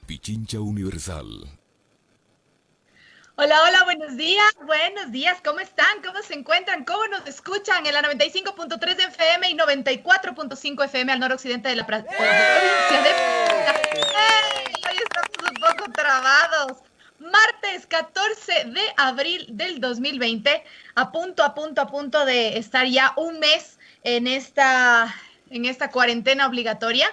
Pichincha Universal. Hola, hola, buenos días, ¿cómo están? ¿Cómo se encuentran? ¿Cómo nos escuchan? En la 95.3 de FM y 94.5 FM al noroccidente de la provincia de Piura. ¡Ey! Hoy estamos un poco trabados. Martes 14 de abril del 2020, a punto de estar ya un mes en esta cuarentena obligatoria,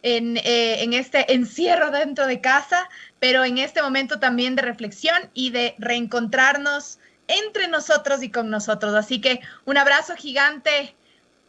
en este encierro dentro de casa, pero en este momento también de reflexión y de reencontrarnos entre nosotros y con nosotros. Así que un abrazo gigante,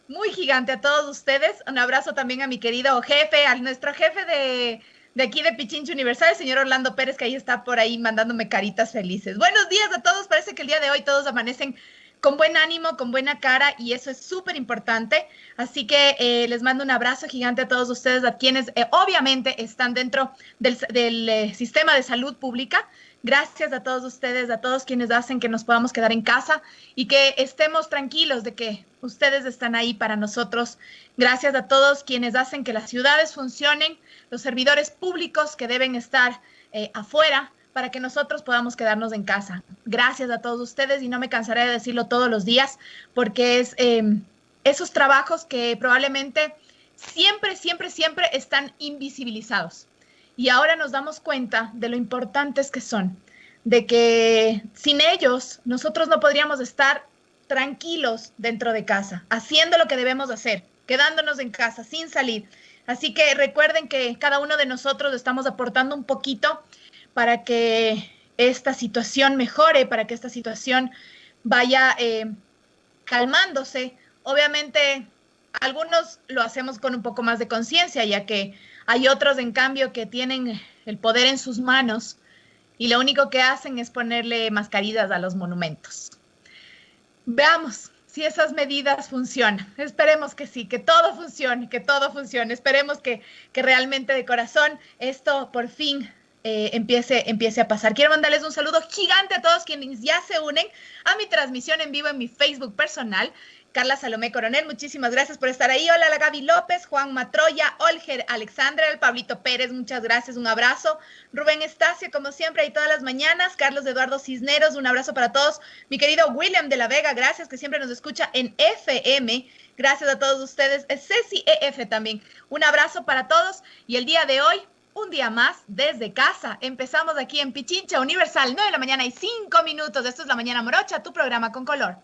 muy gigante a todos ustedes. Un abrazo también a mi querido jefe, a nuestro jefe de aquí de Pichincha Universal, el señor Orlando Pérez, que ahí está por ahí mandándome caritas felices. Buenos días a todos. Parece que el día de hoy todos amanecen con buen ánimo, con buena cara, y eso es súper importante. Así que les mando un abrazo gigante a todos ustedes, a quienes obviamente están dentro del sistema de salud pública. Gracias a todos ustedes, a todos quienes hacen que nos podamos quedar en casa y que estemos tranquilos de que ustedes están ahí para nosotros. Gracias a todos quienes hacen que las ciudades funcionen, los servidores públicos que deben estar afuera para que nosotros podamos quedarnos en casa. Gracias a todos ustedes y no me cansaré de decirlo todos los días porque es esos trabajos que probablemente siempre están invisibilizados. Y ahora nos damos cuenta de lo importantes que son, de que sin ellos nosotros no podríamos estar tranquilos dentro de casa, haciendo lo que debemos hacer, quedándonos en casa, sin salir. Así que recuerden que cada uno de nosotros estamos aportando un poquito para que esta situación mejore, para que esta situación vaya calmándose. Obviamente, algunos lo hacemos con un poco más de conciencia, ya que hay otros, en cambio, que tienen el poder en sus manos y lo único que hacen es ponerle mascarillas a los monumentos. Veamos si esas medidas funcionan. Esperemos que sí, que todo funcione, que todo funcione. Esperemos que realmente de corazón esto por fin empiece a pasar. Quiero mandarles un saludo gigante a todos quienes ya se unen a mi transmisión en vivo en mi Facebook personal. Carla Salomé Coronel, muchísimas gracias por estar ahí. Hola, la Gaby López, Juan Matroya, Olger Alexandra, el Pablito Pérez, muchas gracias, un abrazo. Rubén Estacio, como siempre, ahí todas las mañanas. Carlos Eduardo Cisneros, un abrazo para todos. Mi querido William de la Vega, gracias, que siempre nos escucha en FM. Gracias a todos ustedes. Ceci EF también. Un abrazo para todos. Y el día de hoy, un día más desde casa. Empezamos aquí en Pichincha Universal, 9 de la mañana y 5 minutos. Esto es La Mañana Morocha, tu programa con color.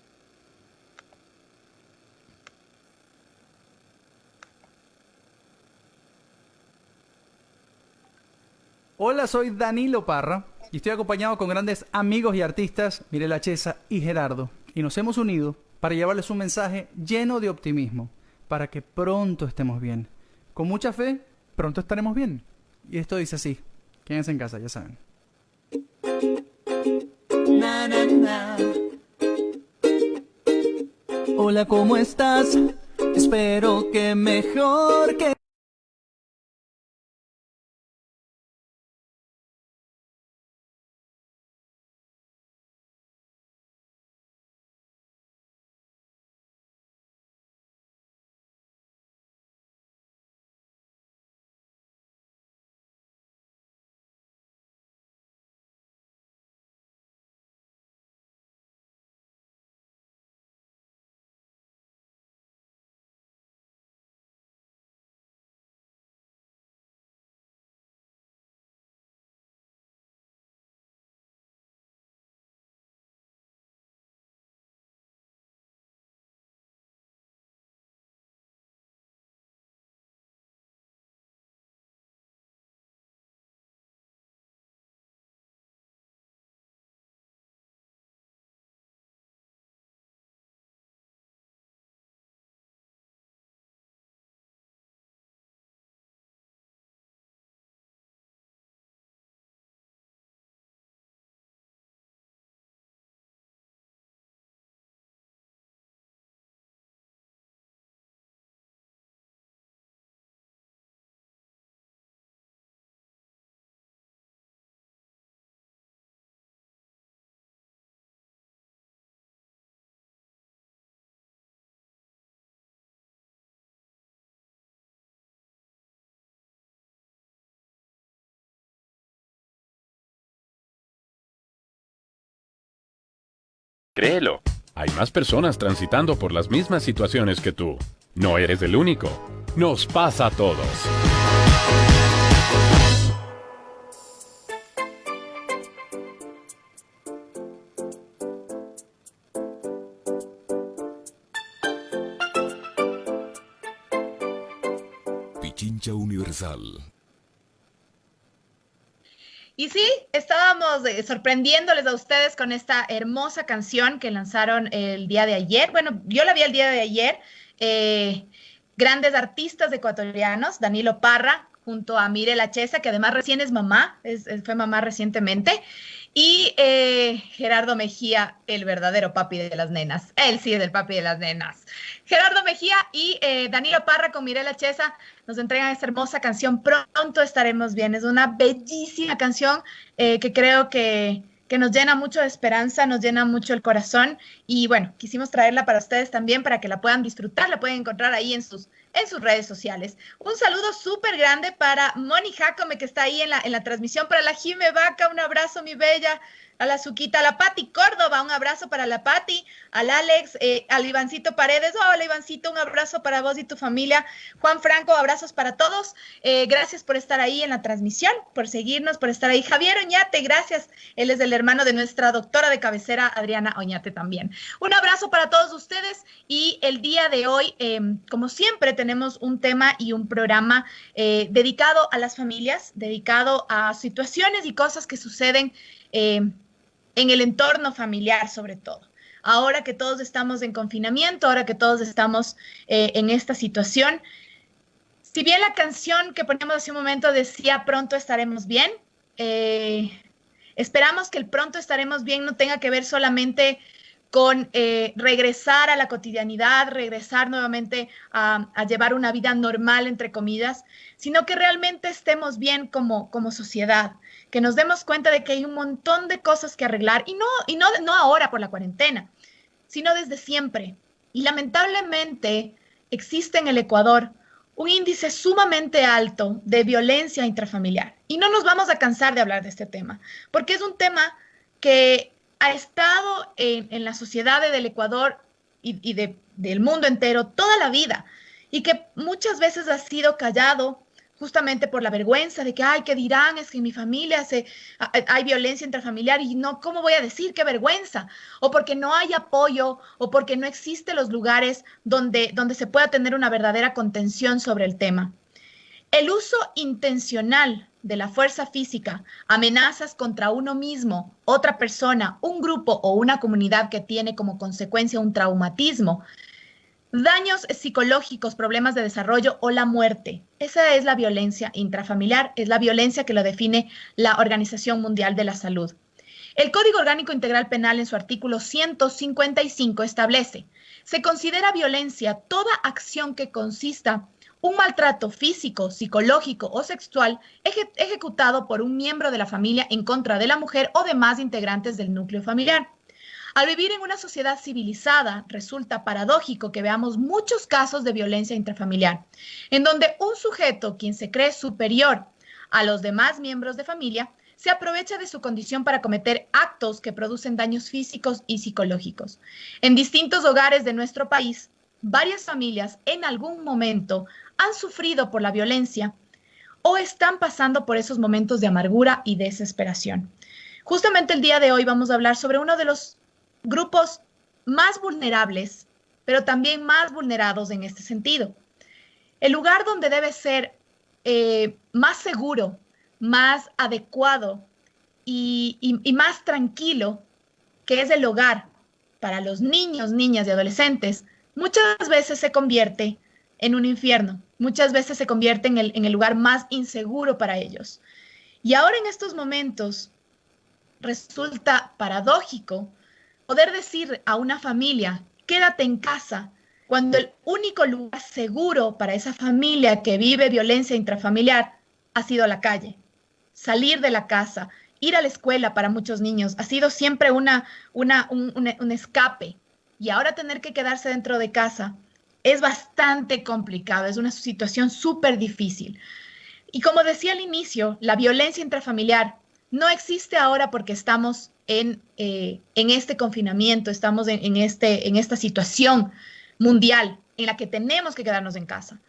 Hola, soy Danilo Parra y estoy acompañado con grandes amigos y artistas, Mirela Chesa y Gerardo. Y nos hemos unido para llevarles un mensaje lleno de optimismo, para que pronto estemos bien. Con mucha fe, pronto estaremos bien. Y esto dice así, quédense en casa, ya saben. Na, na, na. Hola, ¿cómo estás? Espero que mejor que... Créelo, hay más personas transitando por las mismas situaciones que tú. No eres el único. Nos pasa a todos. Pichincha Universal. Y sí, estábamos sorprendiéndoles a ustedes con esta hermosa canción que lanzaron el día de ayer. Bueno, yo la vi el día de ayer. Grandes artistas ecuatorianos, Danilo Parra, junto a Mirela Chesa, que además recién es mamá, fue mamá recientemente, y Gerardo Mejía, el verdadero papi de las nenas. Él sí es el papi de las nenas. Gerardo Mejía y Danilo Parra con Mirela Chesa nos entregan esta hermosa canción, Pronto estaremos bien. Es una bellísima canción que creo que nos llena mucho de esperanza, nos llena mucho el corazón y bueno, quisimos traerla para ustedes también para que la puedan disfrutar, la pueden encontrar ahí en sus redes sociales. Un saludo súper grande para Moni Jacome que está ahí en la transmisión, para la Jime Vaca, un abrazo mi bella, a la Suquita, a la Pati Córdoba, un abrazo para la Pati, al Alex, al Ivancito Paredes, hola Ivancito, un abrazo para vos y tu familia, Juan Franco, abrazos para todos, gracias por estar ahí en la transmisión, por seguirnos, por estar ahí, Javier Oñate, gracias, él es el hermano de nuestra doctora de cabecera, Adriana Oñate también. Un abrazo para todos ustedes y el día de hoy, como siempre, tenemos un tema y un programa dedicado a las familias, dedicado a situaciones y cosas que suceden en el entorno familiar sobre todo. Ahora que todos estamos en confinamiento, ahora que todos estamos en esta situación, si bien la canción que poníamos hace un momento decía pronto estaremos bien, esperamos que el pronto estaremos bien no tenga que ver solamente con regresar a la cotidianidad, regresar nuevamente a llevar una vida normal, entre comillas, sino que realmente estemos bien como sociedad, que nos demos cuenta de que hay un montón de cosas que arreglar, y no ahora por la cuarentena, sino desde siempre. Y lamentablemente existe en el Ecuador un índice sumamente alto de violencia intrafamiliar. Y no nos vamos a cansar de hablar de este tema, porque es un tema que ha estado en la sociedad del Ecuador y del mundo entero toda la vida y que muchas veces ha sido callado justamente por la vergüenza de que, ay, ¿qué dirán? Es que en mi familia hay violencia intrafamiliar y no, ¿cómo voy a decir? ¡Qué vergüenza! O porque no hay apoyo o porque no existen los lugares donde se pueda tener una verdadera contención sobre el tema. El uso intencional de la fuerza física, amenazas contra uno mismo, otra persona, un grupo o una comunidad que tiene como consecuencia un traumatismo, daños psicológicos, problemas de desarrollo o la muerte. Esa es la violencia intrafamiliar, es la violencia que lo define la Organización Mundial de la Salud. El Código Orgánico Integral Penal en su artículo 155 establece: se considera violencia toda acción que consista un maltrato físico, psicológico o sexual ejecutado por un miembro de la familia en contra de la mujer o demás integrantes del núcleo familiar. Al vivir en una sociedad civilizada, resulta paradójico que veamos muchos casos de violencia intrafamiliar, en donde un sujeto, quien se cree superior a los demás miembros de familia, se aprovecha de su condición para cometer actos que producen daños físicos y psicológicos. En distintos hogares de nuestro país, varias familias en algún momento han sufrido por la violencia o están pasando por esos momentos de amargura y desesperación. Justamente el día de hoy vamos a hablar sobre uno de los grupos más vulnerables, pero también más vulnerados en este sentido. El lugar donde debe ser más seguro, más adecuado y más tranquilo, que es el hogar para los niños, niñas y adolescentes, muchas veces se convierte en un infierno, muchas veces se convierte en el lugar más inseguro para ellos. Y ahora en estos momentos resulta paradójico poder decir a una familia, quédate en casa, cuando el único lugar seguro para esa familia que vive violencia intrafamiliar ha sido la calle. Salir de la casa, ir a la escuela para muchos niños ha sido siempre un escape. Y ahora tener que quedarse dentro de casa es bastante complicado, es una situación súper difícil. Y como decía al inicio, la violencia intrafamiliar no existe ahora porque estamos en este confinamiento, estamos en esta situación mundial en la que tenemos que quedarnos en casa.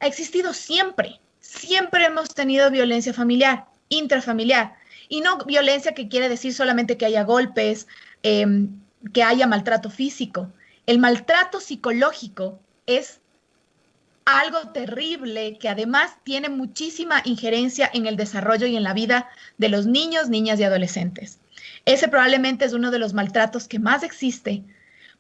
Ha existido siempre, siempre hemos tenido violencia familiar, intrafamiliar, y no violencia que quiere decir solamente que haya golpes, que haya maltrato físico. El maltrato psicológico es algo terrible que además tiene muchísima injerencia en el desarrollo y en la vida de los niños, niñas y adolescentes. Ese probablemente es uno de los maltratos que más existe,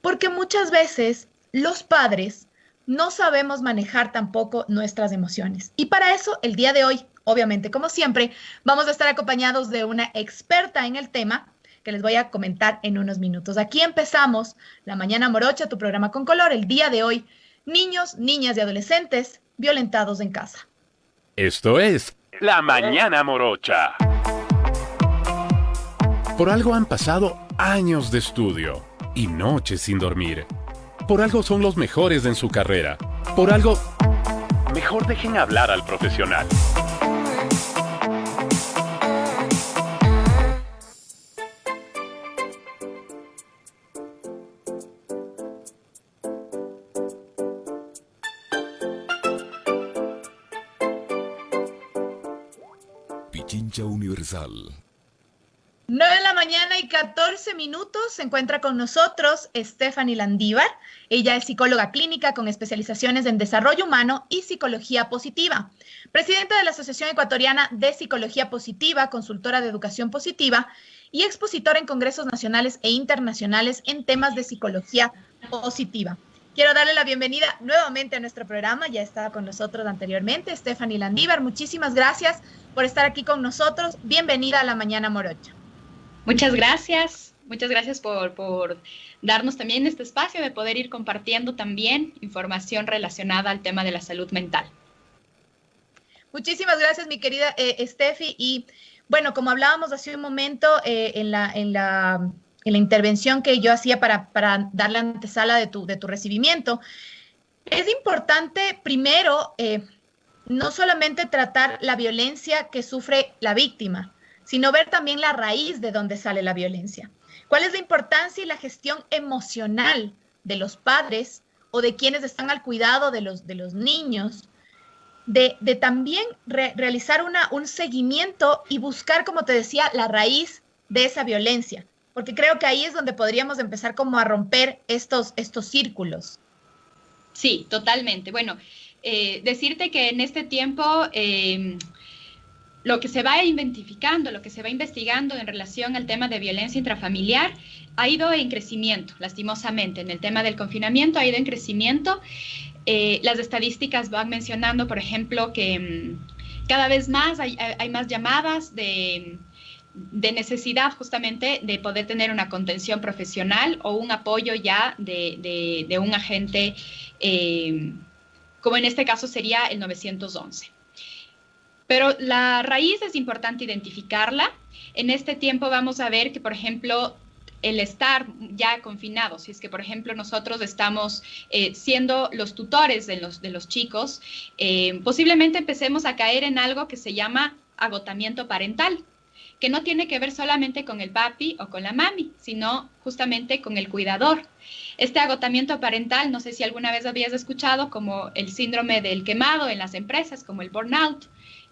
porque muchas veces los padres no sabemos manejar tampoco nuestras emociones. Y para eso, el día de hoy, obviamente, como siempre, vamos a estar acompañados de una experta en el tema que les voy a comentar en unos minutos. Aquí empezamos La Mañana Morocha, tu programa con color, el día de hoy. Niños, niñas y adolescentes violentados en casa. Esto es La Mañana Morocha. Por algo han pasado años de estudio y noches sin dormir. Por algo son los mejores en su carrera. Por algo, mejor dejen hablar al profesional. Pichincha Universal. 9 de la mañana y 14 minutos se encuentra con nosotros Stephanie Landívar. Ella es psicóloga clínica con especializaciones en desarrollo humano y psicología positiva. Presidenta de la Asociación Ecuatoriana de Psicología Positiva, consultora de educación positiva y expositora en congresos nacionales e internacionales en temas de psicología positiva. Quiero darle la bienvenida nuevamente a nuestro programa. Ya estaba con nosotros anteriormente Stephanie Landívar. Muchísimas gracias por estar aquí con nosotros. Bienvenida a La Mañana Morocha. Muchas gracias por darnos también este espacio de poder ir compartiendo también información relacionada al tema de la salud mental. Muchísimas gracias, mi querida Steffi. Y bueno, como hablábamos hace un momento en la intervención que yo hacía para dar la antesala de tu recibimiento, es importante primero no solamente tratar la violencia que sufre la víctima, sino ver también la raíz de dónde sale la violencia. ¿Cuál es la importancia y la gestión emocional de los padres o de quienes están al cuidado de los niños? De también realizar un seguimiento y buscar, como te decía, la raíz de esa violencia. Porque creo que ahí es donde podríamos empezar como a romper estos círculos. Sí, totalmente. Bueno, decirte que en este tiempo lo que se va identificando, lo que se va investigando en relación al tema de violencia intrafamiliar ha ido en crecimiento, lastimosamente. En el tema del confinamiento ha ido en crecimiento. Las estadísticas van mencionando, por ejemplo, que cada vez más hay más llamadas de necesidad justamente de poder tener una contención profesional o un apoyo ya de un agente, como en este caso sería el 911. Pero la raíz es importante identificarla. En este tiempo vamos a ver que, por ejemplo, el estar ya confinados, si es que, por ejemplo, nosotros estamos siendo los tutores de los chicos, posiblemente empecemos a caer en algo que se llama agotamiento parental, que no tiene que ver solamente con el papi o con la mami, sino justamente con el cuidador. Este agotamiento parental, no sé si alguna vez habías escuchado como el síndrome del quemado en las empresas, como el burnout,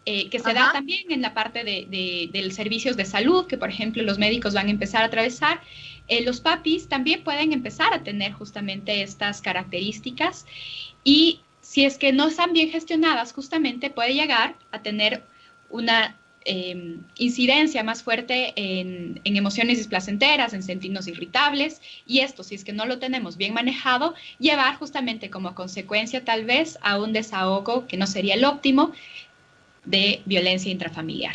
que se da también en la parte de servicios de salud, que por ejemplo los médicos van a empezar a atravesar. Los papis también pueden empezar a tener justamente estas características y si es que no están bien gestionadas, justamente puede llegar a tener una incidencia más fuerte en emociones displacenteras, en sentirnos irritables, y esto, si es que no lo tenemos bien manejado, llevar justamente como consecuencia tal vez a un desahogo que no sería el óptimo de violencia intrafamiliar.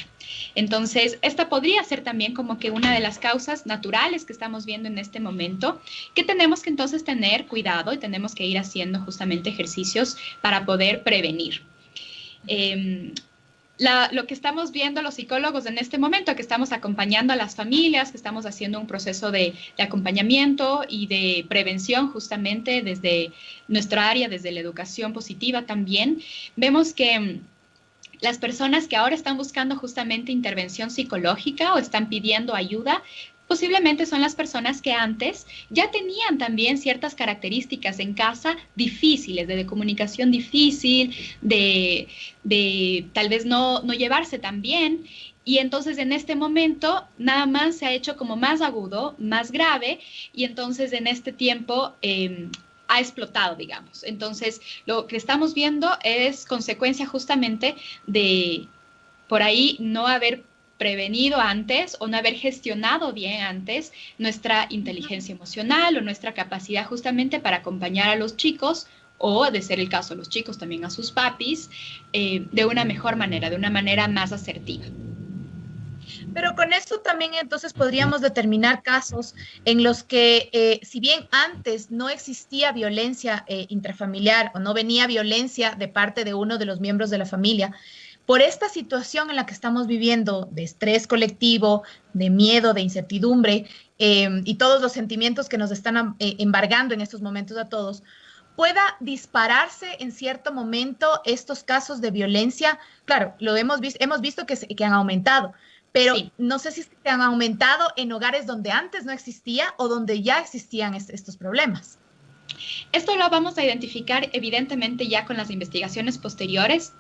Entonces, esta podría ser también como que una de las causas naturales que estamos viendo en este momento, que tenemos que entonces tener cuidado y tenemos que ir haciendo justamente ejercicios para poder prevenir. Lo que estamos viendo los psicólogos en este momento, que estamos acompañando a las familias, que estamos haciendo un proceso de acompañamiento y de prevención justamente desde nuestra área, desde la educación positiva también, vemos que las personas que ahora están buscando justamente intervención psicológica o están pidiendo ayuda, Posiblemente son las personas que antes ya tenían también ciertas características en casa difíciles, de comunicación difícil, de tal vez no llevarse tan bien. Y entonces en este momento nada más se ha hecho como más agudo, más grave, y entonces en este tiempo ha explotado, digamos. Entonces lo que estamos viendo es consecuencia justamente de por ahí no haber prevenido antes o no haber gestionado bien antes nuestra inteligencia emocional o nuestra capacidad justamente para acompañar a los chicos o, de ser el caso, los chicos también a sus papis, de una mejor manera, de una manera más asertiva. Pero con esto también entonces podríamos determinar casos en los que, si bien antes no existía violencia intrafamiliar o no venía violencia de parte de uno de los miembros de la familia, por esta situación en la que estamos viviendo de estrés colectivo, de miedo, de incertidumbre y todos los sentimientos que nos están embargando en estos momentos a todos, pueda dispararse en cierto momento estos casos de violencia. Claro, hemos visto que han aumentado, pero sí, no sé si se han aumentado en hogares donde antes no existía o donde ya existían estos problemas. Esto lo vamos a identificar evidentemente ya con las investigaciones posteriores.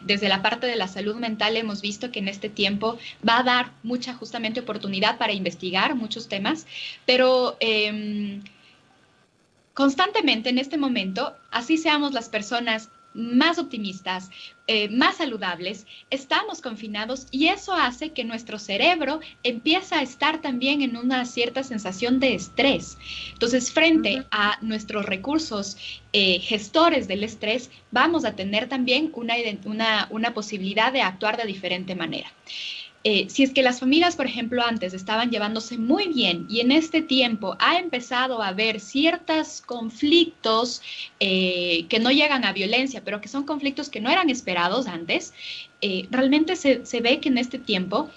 Desde la parte de la salud mental hemos visto que en este tiempo va a dar mucha justamente oportunidad para investigar muchos temas, pero constantemente en este momento, así seamos las personas más optimistas, más saludables, estamos confinados y eso hace que nuestro cerebro empiece a estar también en una cierta sensación de estrés. Entonces, frente a nuestros recursos gestores del estrés, vamos a tener también una posibilidad de actuar de diferente manera. Si es que las familias, por ejemplo, antes estaban llevándose muy bien y en este tiempo ha empezado a haber ciertos conflictos que no llegan a violencia, pero que son conflictos que no eran esperados antes, realmente se ve que en este tiempo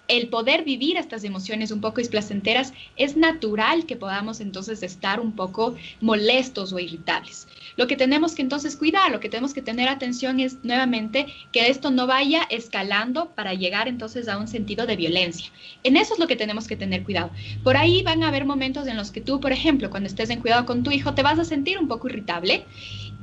el poder vivir estas emociones un poco displacenteras es natural que podamos entonces estar un poco molestos o irritables. Lo que tenemos que entonces cuidar, lo que tenemos que tener atención es nuevamente que esto no vaya escalando para llegar entonces a un sentido de violencia. En eso es lo que tenemos que tener cuidado. Por ahí van a haber momentos en los que tú, por ejemplo, cuando estés en cuidado con tu hijo, te vas a sentir un poco irritable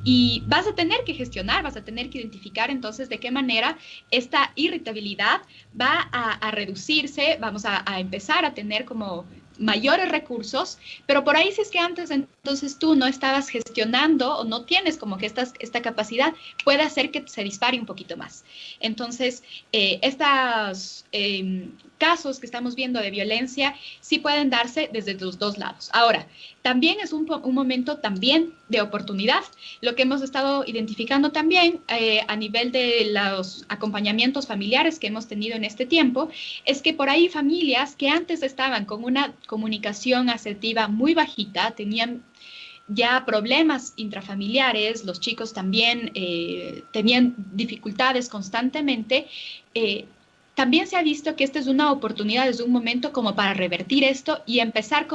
y vas a tener que gestionar, vas a tener que identificar entonces de qué manera esta irritabilidad va a reducirse, vamos a empezar a tener como mayores recursos, pero por ahí si es que antes entonces tú no estabas gestionando o no tienes como que esta capacidad, puede hacer que se dispare un poquito más. Entonces, estos casos que estamos viendo de violencia sí pueden darse desde los dos lados. Ahora, también es un momento también de oportunidad. Lo que hemos estado identificando también a nivel de los acompañamientos familiares que hemos tenido en este tiempo, es que por ahí familias que antes estaban con una comunicación asertiva muy bajita, tenían ya problemas intrafamiliares, los chicos también tenían dificultades constantemente, también se ha visto que esta es una oportunidad, es un momento como para revertir esto y empezar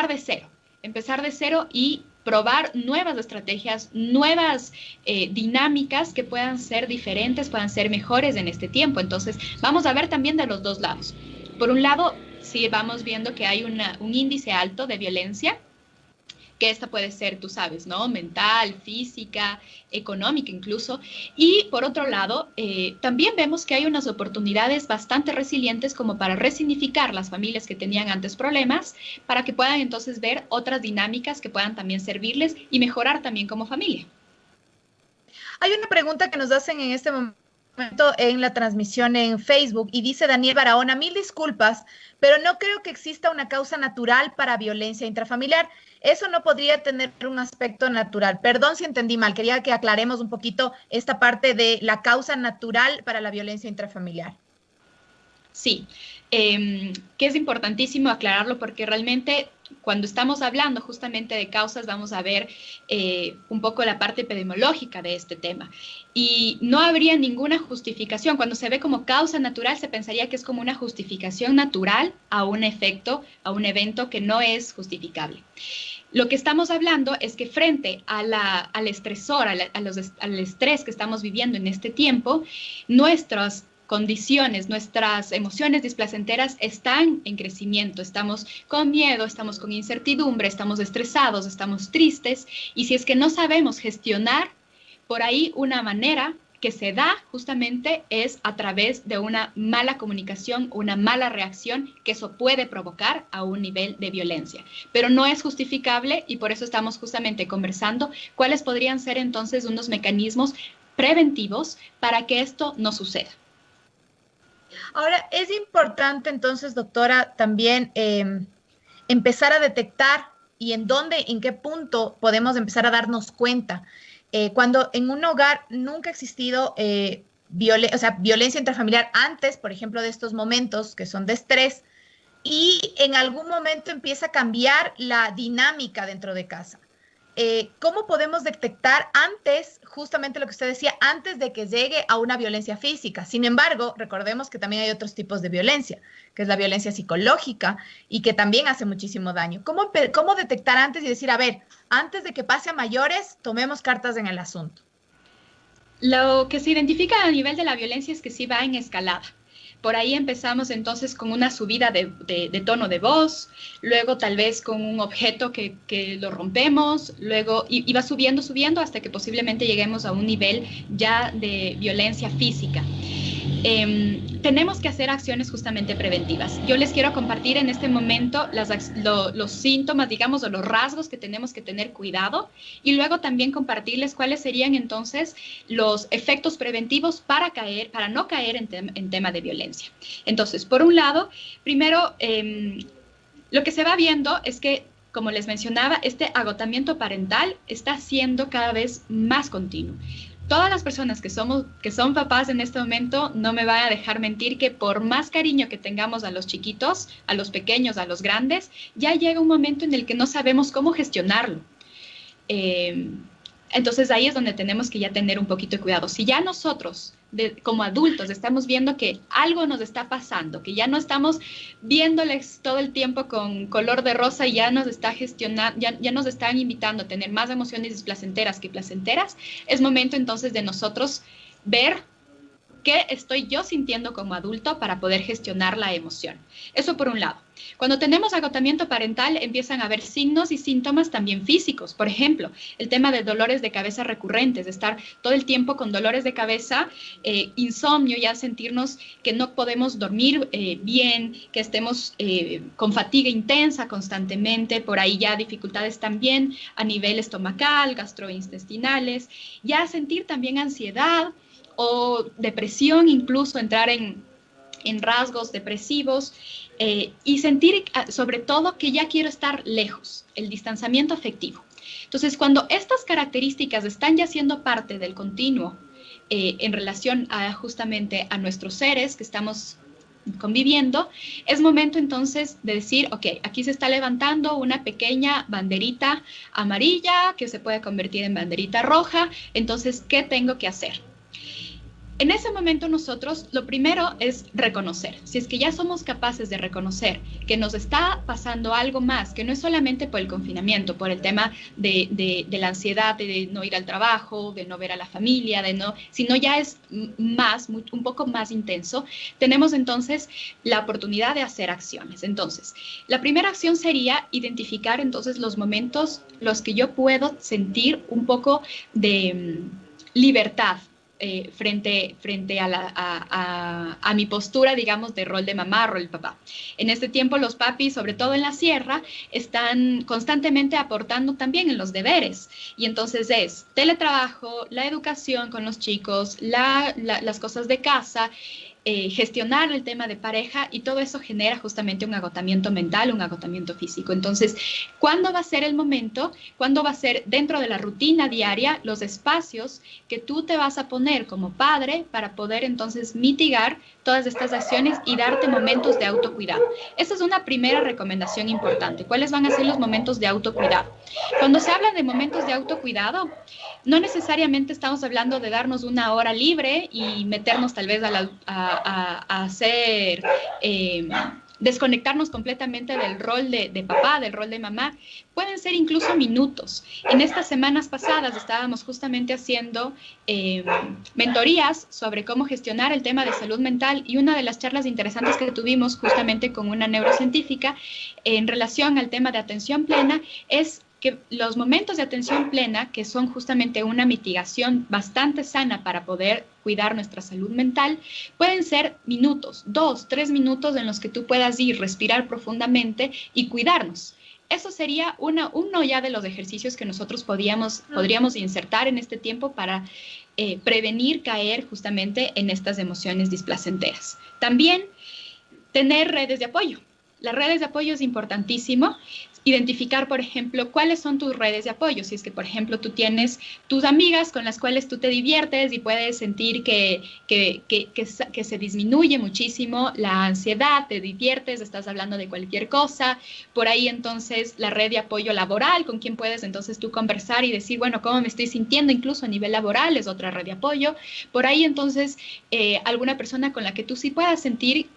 de cero y probar nuevas estrategias, nuevas dinámicas que puedan ser diferentes, puedan ser mejores en este tiempo. Entonces, vamos a ver también de los dos lados. Por un lado, sí vamos viendo que hay un índice alto de violencia, que esta puede ser, tú sabes, ¿no? Mental, física, económica incluso. Y por otro lado, también vemos que hay unas oportunidades bastante resilientes como para resignificar las familias que tenían antes problemas, para que puedan entonces ver otras dinámicas que puedan también servirles y mejorar también como familia. Hay una pregunta que nos hacen en este momento en la transmisión en Facebook y dice Daniel Barahona, 1000 disculpas, pero no creo que exista una causa natural para violencia intrafamiliar. Eso no podría tener un aspecto natural. Perdón si entendí mal, quería que aclaremos un poquito esta parte de la causa natural para la violencia intrafamiliar. Sí, que es importantísimo aclararlo porque realmente cuando estamos hablando justamente de causas vamos a ver un poco la parte epidemiológica de este tema y no habría ninguna justificación. Cuando se ve como causa natural se pensaría que es como una justificación natural a un efecto, a un evento que no es justificable. Lo que estamos hablando es que frente al estresor, al estrés que estamos viviendo en este tiempo, nuestras condiciones, nuestras emociones displacenteras están en crecimiento. Estamos con miedo, estamos con incertidumbre, estamos estresados, estamos tristes. Y si es que no sabemos gestionar, por ahí una manera que se da justamente es a través de una mala comunicación, una mala reacción, que eso puede provocar a un nivel de violencia. Pero no es justificable y por eso estamos justamente conversando cuáles podrían ser entonces unos mecanismos preventivos para que esto no suceda. Ahora, es importante entonces, doctora, también empezar a detectar y en dónde, en qué punto podemos empezar a darnos cuenta. Cuando en un hogar nunca ha existido violencia intrafamiliar antes, por ejemplo, de estos momentos que son de estrés, y en algún momento empieza a cambiar la dinámica dentro de casa. ¿Cómo podemos detectar antes, justamente lo que usted decía, antes de que llegue a una violencia física? Sin embargo, recordemos que también hay otros tipos de violencia, que es la violencia psicológica y que también hace muchísimo daño. ¿Cómo detectar antes y decir, a ver, antes de que pase a mayores, tomemos cartas en el asunto? Lo que se identifica a nivel de la violencia es que sí va en escalada. Por ahí empezamos entonces con una subida de tono de voz, luego tal vez con un objeto que lo rompemos, luego y va subiendo hasta que posiblemente lleguemos a un nivel ya de violencia física. Tenemos que hacer acciones justamente preventivas. Yo les quiero compartir en este momento los síntomas, digamos, o los rasgos que tenemos que tener cuidado y luego también compartirles cuáles serían entonces los efectos preventivos para no caer en tema de violencia. Entonces, por un lado, primero, lo que se va viendo es que, como les mencionaba, este agotamiento parental está siendo cada vez más continuo. Todas las personas que son papás en este momento no me van a dejar mentir que por más cariño que tengamos a los chiquitos, a los pequeños, a los grandes, ya llega un momento en el que no sabemos cómo gestionarlo. Entonces ahí es donde tenemos que ya tener un poquito de cuidado. Si ya nosotros, como adultos, estamos viendo que algo nos está pasando, que ya no estamos viéndoles todo el tiempo con color de rosa y ya nos está gestionando, ya nos están invitando a tener más emociones displacenteras que placenteras, es momento entonces de nosotros ver qué estoy yo sintiendo como adulto para poder gestionar la emoción. Eso por un lado. Cuando tenemos agotamiento parental, empiezan a haber signos y síntomas también físicos. Por ejemplo, el tema de dolores de cabeza recurrentes, de estar todo el tiempo con dolores de cabeza, insomnio, ya sentirnos que no podemos dormir bien, que estemos con fatiga intensa constantemente, por ahí ya dificultades también a nivel estomacal, gastrointestinales, ya sentir también ansiedad o depresión, incluso entrar en rasgos depresivos y sentir sobre todo que ya quiero estar lejos, el distanciamiento afectivo. Entonces, cuando estas características están ya siendo parte del continuo en relación justamente a nuestros seres que estamos conviviendo, es momento entonces de decir, ok, aquí se está levantando una pequeña banderita amarilla que se puede convertir en banderita roja, entonces, ¿qué tengo que hacer? En ese momento nosotros lo primero es reconocer. Si es que ya somos capaces de reconocer que nos está pasando algo más, que no es solamente por el confinamiento, por el tema de la ansiedad, de no ir al trabajo, de no ver a la familia, sino ya es un poco más intenso, tenemos entonces la oportunidad de hacer acciones. Entonces, la primera acción sería identificar entonces los momentos los que yo puedo sentir un poco de libertad, frente a mi postura, digamos, de rol de mamá, rol de papá. En este tiempo los papis, sobre todo en la sierra, están constantemente aportando también en los deberes. Y entonces es teletrabajo, la educación con los chicos, las cosas de casa, gestionar el tema de pareja y todo eso genera justamente un agotamiento mental, un agotamiento físico. Entonces, ¿cuándo va a ser el momento? ¿Cuándo va a ser dentro de la rutina diaria los espacios que tú te vas a poner como padre para poder entonces mitigar todas estas acciones y darte momentos de autocuidado? Esa es una primera recomendación importante. ¿Cuáles van a ser los momentos de autocuidado? Cuando se habla de momentos de autocuidado, no necesariamente estamos hablando de darnos una hora libre y meternos tal vez a hacer desconectarnos completamente del rol de papá, del rol de mamá. Pueden ser incluso minutos. En estas semanas pasadas estábamos justamente haciendo mentorías sobre cómo gestionar el tema de salud mental, y una de las charlas interesantes que tuvimos justamente con una neurocientífica en relación al tema de atención plena es que los momentos de atención plena, que son justamente una mitigación bastante sana para poder cuidar nuestra salud mental, pueden ser minutos, 2, 3 minutos en los que tú puedas ir, respirar profundamente y cuidarnos. Eso sería uno ya de los ejercicios que nosotros podríamos insertar en este tiempo para prevenir caer justamente en estas emociones displacenteras. También tener redes de apoyo. Las redes de apoyo es importantísimo. Identificar, por ejemplo, cuáles son tus redes de apoyo. Si es que, por ejemplo, tú tienes tus amigas con las cuales tú te diviertes y puedes sentir que se disminuye muchísimo la ansiedad, te diviertes, estás hablando de cualquier cosa. Por ahí, entonces, la red de apoyo laboral, con quien puedes entonces tú conversar y decir, bueno, cómo me estoy sintiendo incluso a nivel laboral, es otra red de apoyo. Por ahí, entonces, alguna persona con la que tú sí puedas sentir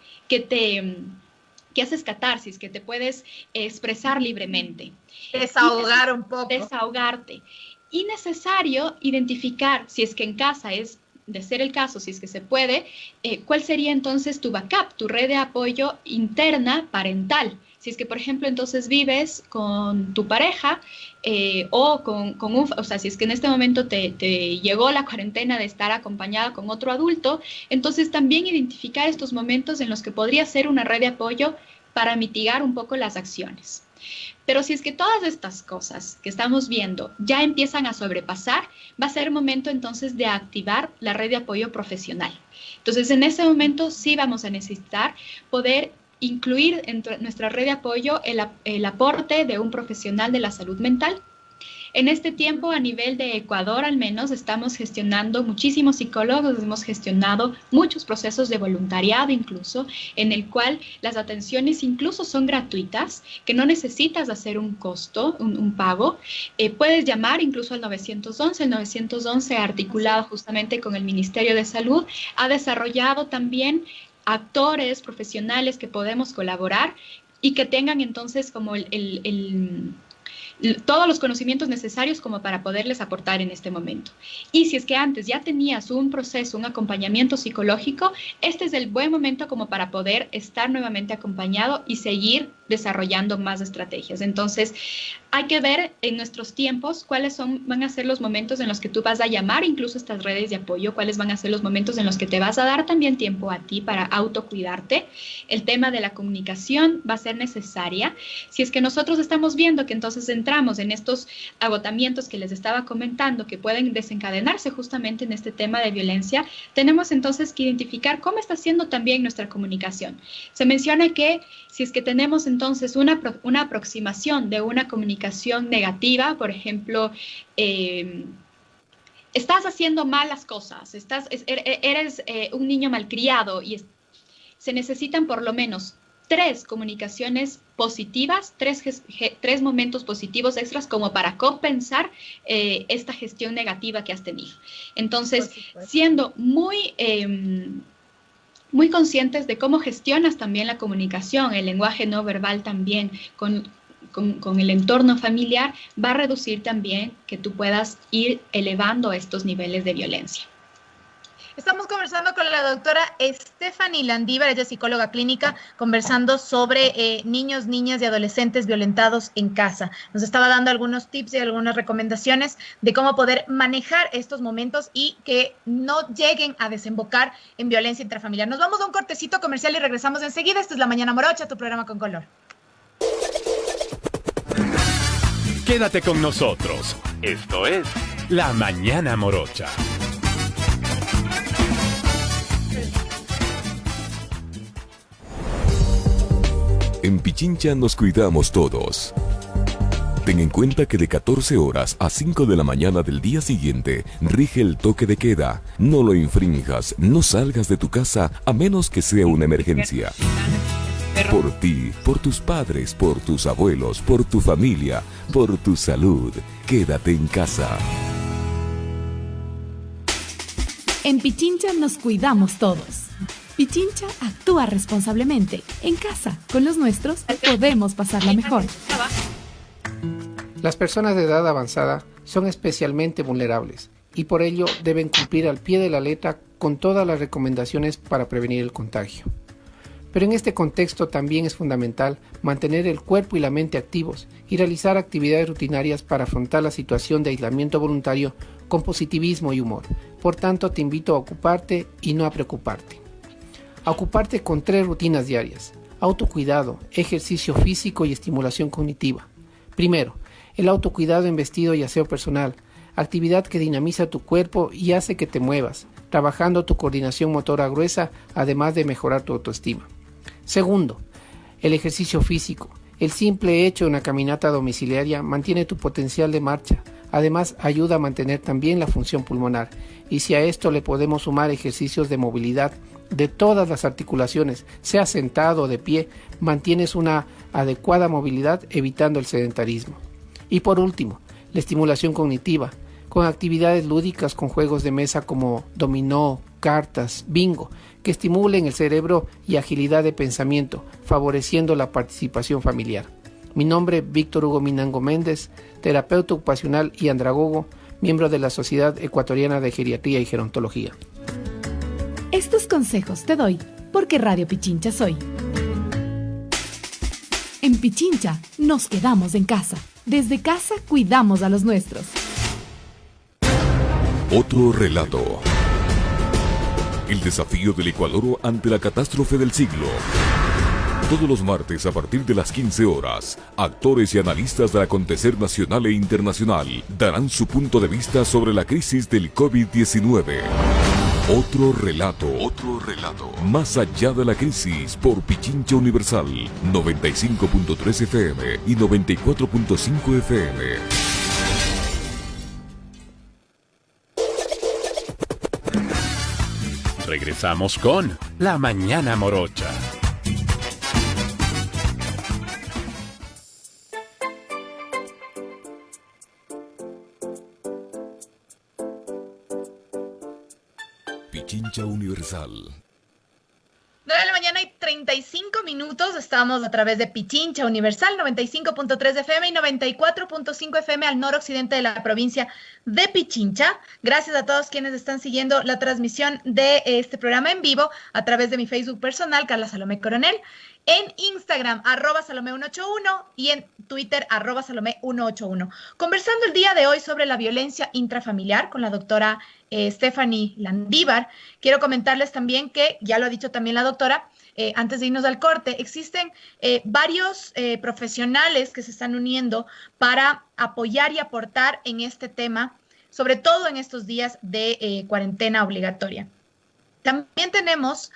que haces catarsis, que te puedes expresar libremente. Desahogar un poco. Desahogarte. Y necesario identificar, si es que en casa es de ser el caso, si es que se puede, cuál sería entonces tu backup, tu red de apoyo interna parental. Si es que, por ejemplo, entonces vives con tu pareja o sea, si es que en este momento te llegó la cuarentena de estar acompañada con otro adulto, entonces también identificar estos momentos en los que podría ser una red de apoyo para mitigar un poco las acciones. Pero si es que todas estas cosas que estamos viendo ya empiezan a sobrepasar, va a ser momento entonces de activar la red de apoyo profesional. Entonces, en ese momento sí vamos a necesitar poder incluir en nuestra red de apoyo el aporte de un profesional de la salud mental. En este tiempo, a nivel de Ecuador al menos, estamos gestionando muchísimos psicólogos, hemos gestionado muchos procesos de voluntariado incluso, en el cual las atenciones incluso son gratuitas, que no necesitas hacer un costo, un pago. Puedes llamar incluso al 911, el 911 articulado justamente con el Ministerio de Salud, ha desarrollado también actores profesionales que podemos colaborar y que tengan entonces como todos los conocimientos necesarios como para poderles aportar en este momento. Y si es que antes ya tenías un proceso, un acompañamiento psicológico, este es el buen momento como para poder estar nuevamente acompañado y seguir desarrollando más estrategias. Entonces, hay que ver en nuestros tiempos cuáles van a ser los momentos en los que tú vas a llamar incluso estas redes de apoyo, cuáles van a ser los momentos en los que te vas a dar también tiempo a ti para autocuidarte. El tema de la comunicación va a ser necesaria. Si es que nosotros estamos viendo que entonces entramos en estos agotamientos que les estaba comentando, que pueden desencadenarse justamente en este tema de violencia, tenemos entonces que identificar cómo está siendo también nuestra comunicación. Se menciona que si es que tenemos entonces una aproximación de una comunicación negativa, por ejemplo, estás haciendo malas cosas, eres un niño malcriado y se necesitan por lo menos 3 comunicaciones positivas, 3 momentos positivos extras como para compensar esta gestión negativa que has tenido. Entonces, siendo muy conscientes de cómo gestionas también la comunicación, el lenguaje no verbal también con el entorno familiar, va a reducir también que tú puedas ir elevando estos niveles de violencia. Estamos conversando con la doctora Stephanie Landívar, ella es psicóloga clínica, conversando sobre niños, niñas y adolescentes violentados en casa. Nos estaba dando algunos tips y algunas recomendaciones de cómo poder manejar estos momentos y que no lleguen a desembocar en violencia intrafamiliar. Nos vamos a un cortecito comercial y regresamos enseguida. Esto es La Mañana Morocha, tu programa con color. Quédate con nosotros. Esto es La Mañana Morocha. En Pichincha nos cuidamos todos. Ten en cuenta que de 14 horas a 5 de la mañana del día siguiente rige el toque de queda. No lo infrinjas, no salgas de tu casa a menos que sea una emergencia. Por ti, por tus padres, por tus abuelos, por tu familia, por tu salud, quédate en casa. En Pichincha nos cuidamos todos. Pichincha actúa responsablemente. En casa, con los nuestros, podemos pasarla mejor. Las personas de edad avanzada son especialmente vulnerables y por ello deben cumplir al pie de la letra con todas las recomendaciones para prevenir el contagio. Pero en este contexto también es fundamental mantener el cuerpo y la mente activos y realizar actividades rutinarias para afrontar la situación de aislamiento voluntario con positivismo y humor. Por tanto, te invito a ocuparte y no a preocuparte. A ocuparte con 3 rutinas diarias: autocuidado, ejercicio físico y estimulación cognitiva. Primero, el autocuidado en vestido y aseo personal, actividad que dinamiza tu cuerpo y hace que te muevas, trabajando tu coordinación motora gruesa, además de mejorar tu autoestima. Segundo, el ejercicio físico. El simple hecho de una caminata domiciliaria mantiene tu potencial de marcha. Además, ayuda a mantener también la función pulmonar. Y si a esto le podemos sumar ejercicios de movilidad de todas las articulaciones, sea sentado o de pie, mantienes una adecuada movilidad evitando el sedentarismo. Y por último, la estimulación cognitiva, con actividades lúdicas con juegos de mesa como dominó, cartas, bingo, que estimulen el cerebro y agilidad de pensamiento, favoreciendo la participación familiar. Mi nombre es Víctor Hugo Minango Méndez, terapeuta ocupacional y andragogo, miembro de la Sociedad Ecuatoriana de Geriatría y Gerontología. Estos consejos te doy porque Radio Pichincha soy. En Pichincha nos quedamos en casa. Desde casa cuidamos a los nuestros. Otro relato. El desafío del Ecuador ante la catástrofe del siglo. Todos los martes a partir de las 15 horas, actores y analistas del acontecer nacional e internacional darán su punto de vista sobre la crisis del COVID-19. Otro relato. Más allá de la crisis por Pichincha Universal, 95.3 FM y 94.5 FM. Regresamos con La Mañana Morocha. Pichincha Universal. 9 de la mañana y 35 minutos. Estamos a través de Pichincha Universal, 95.3 FM y 94.5 FM al noroccidente de la provincia de Pichincha. Gracias a todos quienes están siguiendo la transmisión de este programa en vivo a través de mi Facebook personal, Carla Salomé Coronel, en Instagram, @Salomé181 y en Twitter, @Salomé181. Conversando el día de hoy sobre la violencia intrafamiliar con la doctora Stephanie Landívar. Quiero comentarles también que, ya lo ha dicho también la doctora, antes de irnos al corte, existen varios profesionales que se están uniendo para apoyar y aportar en este tema, sobre todo en estos días de cuarentena obligatoria. También tenemos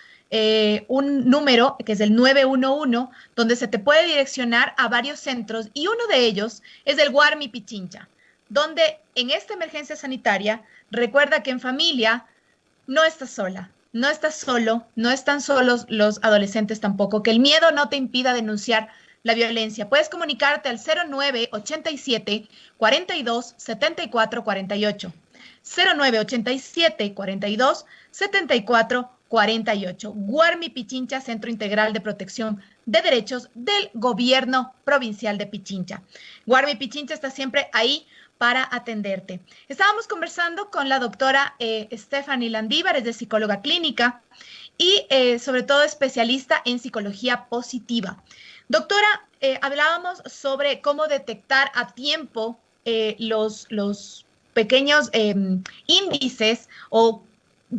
un número que es el 911, donde se te puede direccionar a varios centros y uno de ellos es el Guarmi Pichincha, donde en esta emergencia sanitaria, recuerda que en familia no estás sola, no estás solo, no están solos los adolescentes tampoco, que el miedo no te impida denunciar la violencia. Puedes comunicarte al 0987 42 74 48. 0987 42 74 48. Guarmi Pichincha, Centro Integral de Protección de Derechos del Gobierno Provincial de Pichincha. Guarmi Pichincha está siempre ahí para atenderte. Estábamos conversando con la doctora Stephanie Landívar, es de psicóloga clínica y sobre todo especialista en psicología positiva. Doctora, hablábamos sobre cómo detectar a tiempo los pequeños índices o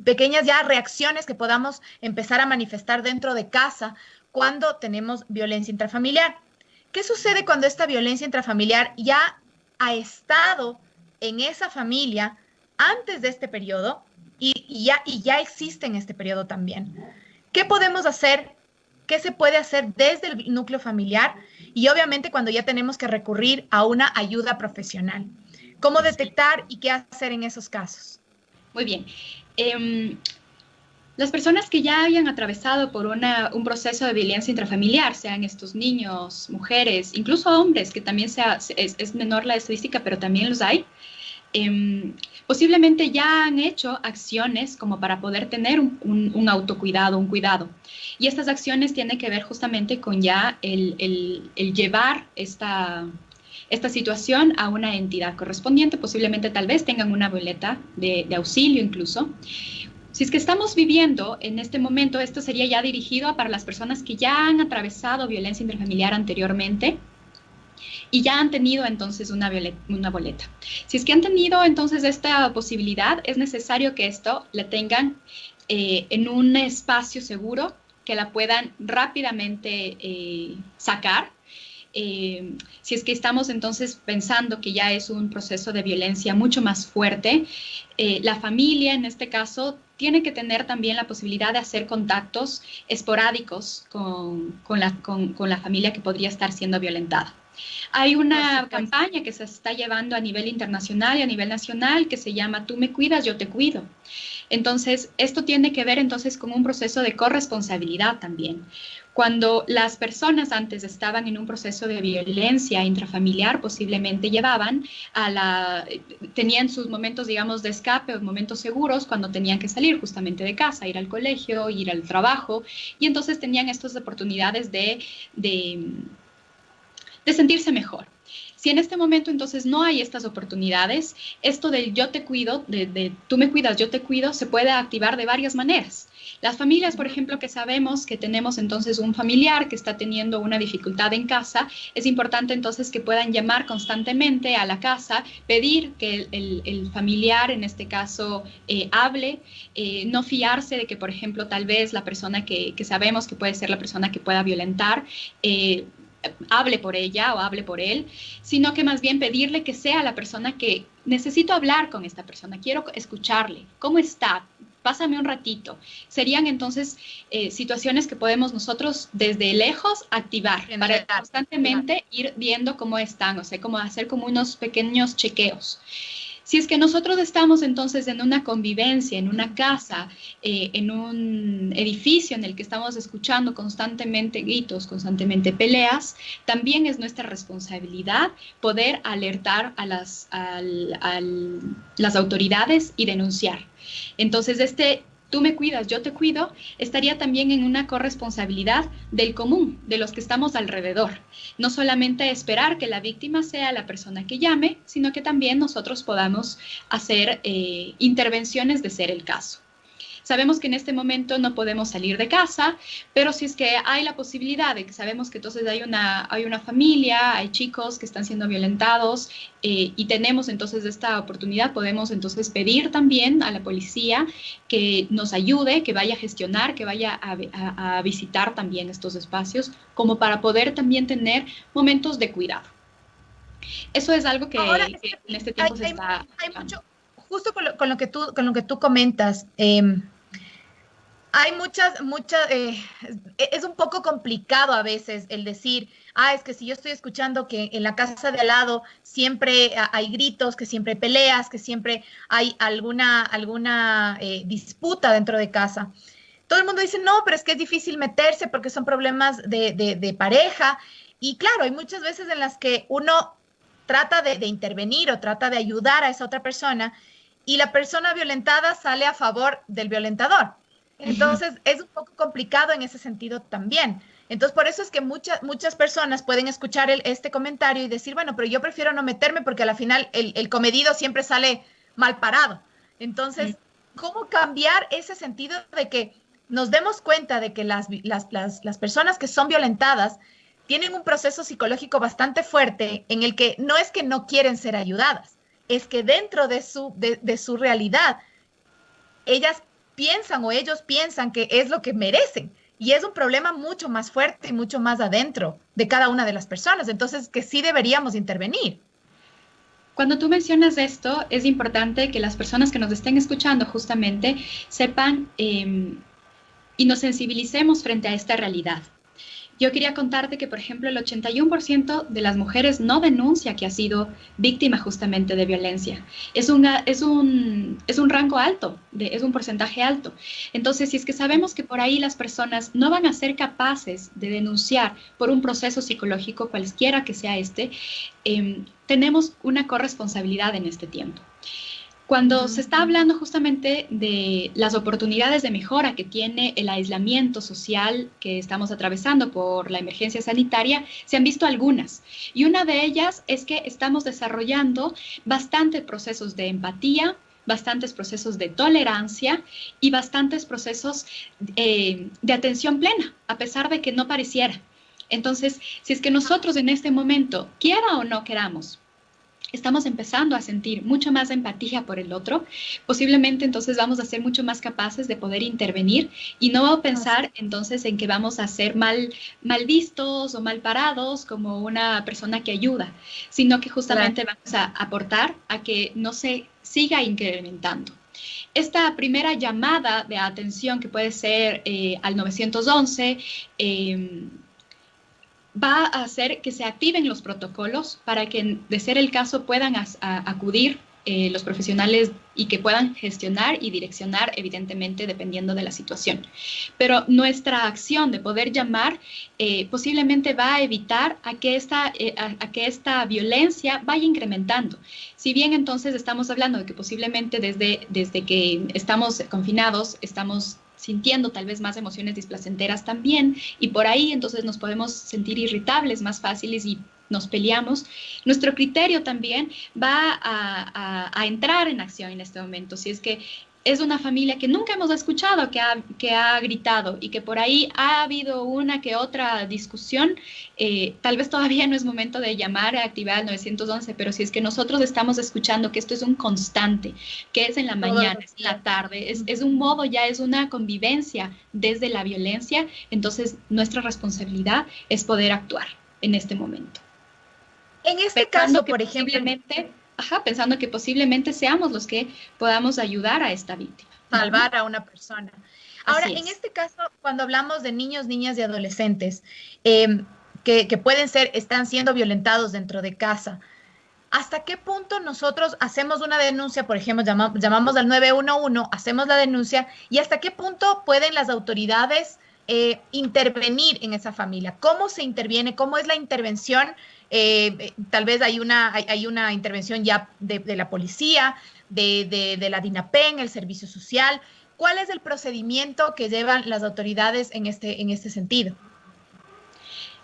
pequeñas ya reacciones que podamos empezar a manifestar dentro de casa cuando tenemos violencia intrafamiliar. ¿Qué sucede cuando esta violencia intrafamiliar ya ha estado en esa familia antes de este periodo y ya existe en este periodo también? ¿Qué podemos hacer? ¿Qué se puede hacer desde el núcleo familiar? Y obviamente cuando ya tenemos que recurrir a una ayuda profesional. ¿Cómo detectar y qué hacer en esos casos? Muy bien. Las personas que ya hayan atravesado por un proceso de violencia intrafamiliar, sean estos niños, mujeres, incluso hombres, que también es menor la estadística, pero también los hay, posiblemente ya han hecho acciones como para poder tener un autocuidado, un cuidado. Y estas acciones tienen que ver justamente con ya el llevar esta situación a una entidad correspondiente, posiblemente tal vez tengan una boleta de auxilio incluso. Si es que estamos viviendo en este momento, esto sería ya dirigido para las personas que ya han atravesado violencia intrafamiliar anteriormente y ya han tenido entonces una boleta. Si es que han tenido entonces esta posibilidad, es necesario que esto la tengan en un espacio seguro, que la puedan rápidamente sacar. Si es que estamos entonces pensando que ya es un proceso de violencia mucho más fuerte, la familia en este caso tiene que tener también la posibilidad de hacer contactos esporádicos con la familia que podría estar siendo violentada. Hay una campaña que se está llevando a nivel internacional y a nivel nacional que se llama Tú me cuidas, yo te cuido. Entonces, esto tiene que ver entonces con un proceso de corresponsabilidad también. Cuando las personas antes estaban en un proceso de violencia intrafamiliar, posiblemente tenían sus momentos, digamos, de escape o momentos seguros cuando tenían que salir justamente de casa, ir al colegio, ir al trabajo, y entonces tenían estas oportunidades de sentirse mejor. Si en este momento entonces no hay estas oportunidades, esto del yo te cuido, de tú me cuidas, yo te cuido, se puede activar de varias maneras. Las familias, por ejemplo, que sabemos que tenemos entonces un familiar que está teniendo una dificultad en casa, es importante entonces que puedan llamar constantemente a la casa, pedir que el familiar, en este caso, hable, no fiarse de que, por ejemplo, tal vez la persona que sabemos que puede ser la persona que pueda violentar, hable por ella o hable por él, sino que más bien pedirle que sea la persona que necesito hablar con esta persona, quiero escucharle, ¿cómo está? Pásame un ratito. Serían entonces situaciones que podemos nosotros desde lejos activar para constantemente ir viendo cómo están, o sea, como hacer como unos pequeños chequeos. Si es que nosotros estamos entonces en una convivencia, en una casa, en un edificio en el que estamos escuchando constantemente gritos, constantemente peleas, también es nuestra responsabilidad poder alertar a las autoridades y denunciar. Entonces, tú me cuidas, yo te cuido, estaría también en una corresponsabilidad del común, de los que estamos alrededor. No solamente esperar que la víctima sea la persona que llame, sino que también nosotros podamos hacer intervenciones de ser el caso. Sabemos que en este momento no podemos salir de casa, pero si es que hay la posibilidad de que sabemos que entonces hay una familia, hay chicos que están siendo violentados y tenemos entonces esta oportunidad, podemos entonces pedir también a la policía que nos ayude, que vaya a gestionar, que vaya a visitar también estos espacios, como para poder también tener momentos de cuidado. Eso es algo que en este tiempo se está... Hay mucho, justo con lo que tú comentas, hay es un poco complicado a veces el decir, es que si yo estoy escuchando que en la casa de al lado siempre hay gritos, que siempre hay peleas, que siempre hay alguna disputa dentro de casa. Todo el mundo dice, no, pero es que es difícil meterse porque son problemas de pareja. Y claro, hay muchas veces en las que uno trata de intervenir o trata de ayudar a esa otra persona y la persona violentada sale a favor del violentador. Entonces, es un poco complicado en ese sentido también. Entonces, por eso es que muchas personas pueden escuchar este comentario y decir, bueno, pero yo prefiero no meterme porque al final el comedido siempre sale mal parado. Entonces, ¿cómo cambiar ese sentido de que nos demos cuenta de que las personas que son violentadas tienen un proceso psicológico bastante fuerte en el que no es que no quieren ser ayudadas, es que dentro de su realidad, ellas piensan o ellos piensan que es lo que merecen y es un problema mucho más fuerte y mucho más adentro de cada una de las personas, entonces que sí deberíamos intervenir. Cuando tú mencionas esto, es importante que las personas que nos estén escuchando justamente sepan y nos sensibilicemos frente a esta realidad. Yo quería contarte que, por ejemplo, el 81% de las mujeres no denuncia que ha sido víctima justamente de violencia. Es un rango alto, es un porcentaje alto. Entonces, si es que sabemos que por ahí las personas no van a ser capaces de denunciar por un proceso psicológico, cualquiera que sea tenemos una corresponsabilidad en este tiempo. Cuando se está hablando justamente de las oportunidades de mejora que tiene el aislamiento social que estamos atravesando por la emergencia sanitaria, se han visto algunas. Y una de ellas es que estamos desarrollando bastantes procesos de empatía, bastantes procesos de tolerancia y bastantes procesos de atención plena, a pesar de que no pareciera. Entonces, si es que nosotros en este momento, quiera o no queramos, estamos empezando a sentir mucho más empatía por el otro, posiblemente entonces vamos a ser mucho más capaces de poder intervenir y no pensar entonces en que vamos a ser mal vistos o mal parados como una persona que ayuda, sino que justamente vamos a aportar a que no se siga incrementando. Esta primera llamada de atención que puede ser al 911, va a hacer que se activen los protocolos para que, de ser el caso, puedan acudir los profesionales y que puedan gestionar y direccionar, evidentemente, dependiendo de la situación. Pero nuestra acción de poder llamar posiblemente va a evitar a que esta violencia vaya incrementando. Si bien entonces estamos hablando de que posiblemente desde que estamos confinados, estamos sintiendo tal vez más emociones displacenteras también, y por ahí entonces nos podemos sentir irritables más fáciles y nos peleamos, nuestro criterio también va a entrar en acción en este momento. Si es que es una familia que nunca hemos escuchado, que ha gritado y que por ahí ha habido una que otra discusión, tal vez todavía no es momento de llamar a activar el 911, pero si es que nosotros estamos escuchando que esto es un constante, que es en la mañana, es en la tarde, es un modo, ya es una convivencia desde la violencia, entonces nuestra responsabilidad es poder actuar en este momento. En este caso, por ejemplo, pensando que posiblemente seamos los que podamos ayudar a esta víctima. Salvar a una persona. Ahora, en este caso, cuando hablamos de niños, niñas y adolescentes que están siendo violentados dentro de casa, ¿hasta qué punto nosotros hacemos una denuncia? Por ejemplo, llamamos al 911, hacemos la denuncia, y hasta qué punto pueden las autoridades intervenir en esa familia? ¿Cómo se interviene? ¿Cómo es la intervención? Tal vez hay una intervención ya de la policía, de la DINAPEN, el servicio social. ¿Cuál es el procedimiento que llevan las autoridades en este sentido?